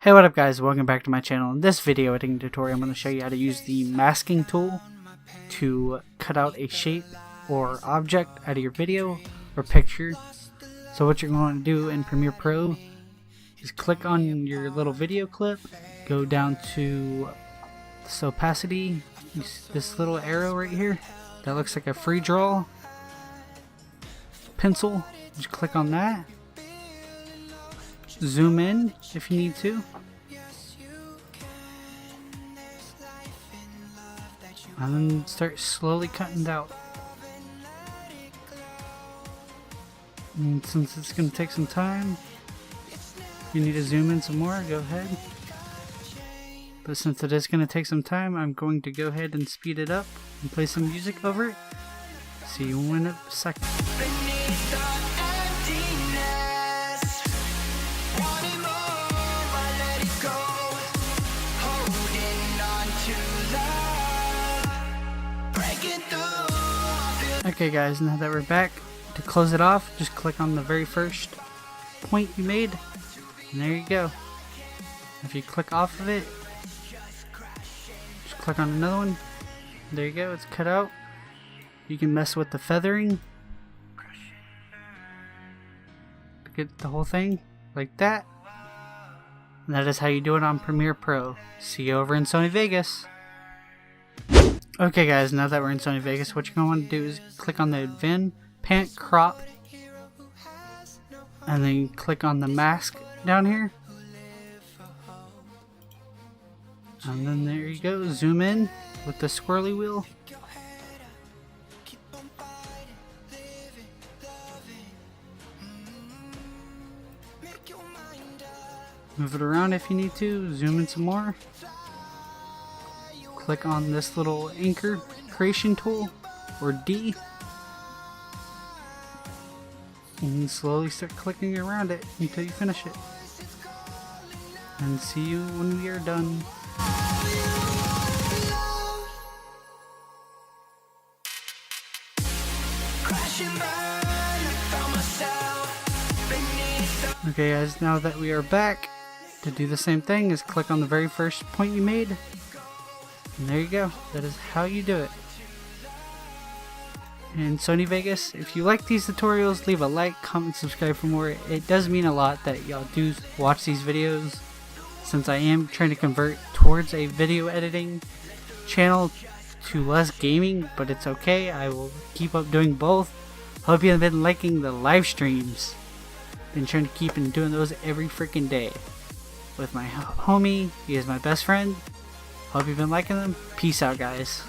Hey, what up guys, welcome back to my channel. In this video editing tutorial I'm going to show you how to use the masking tool to cut out a shape or object out of your video or picture. So what you're going to do in Premiere Pro is click on your little video clip, go down to this opacity, this little arrow right here that looks like a free draw pencil, just click on that. Zoom in if you need to. And then start slowly cutting it out. And since it's going to take some time, if you need to zoom in some more, go ahead. But since it is going to take some time, I'm going to go ahead and speed it up and play some music over it. See you in a second. Okay guys, now that we're back, to close it off, just click on the very first point you made, and there you go. If you click off of it, just click on another one, there you go, it's cut out. You can mess with the feathering to get the whole thing like that. And that is how you do it on Premiere Pro. See you over in Sony Vegas. Okay guys, now that we're in Sony Vegas, what you're going to want to do is click on the VIN Pant Crop and then click on the mask down here, and then there you go, zoom in with the squirrely wheel. Move it around if you need to, zoom in some more. Click on this little anchor creation tool, or D, and slowly start clicking around it until you finish it. And see you when we are done. Okay guys, now that we are back, to do the same thing is click on the very first point you made. And there you go, that is how you do it. And Sony Vegas, if you like these tutorials, leave a like, comment, subscribe for more. It does mean a lot that y'all do watch these videos, since I am trying to convert towards a video editing channel to less gaming, but it's okay, I will keep up doing both. Hope you have been liking the live streams. Been trying to keep doing those every freaking day with my homie. He is my best friend. Hope you've been liking them. Peace out guys.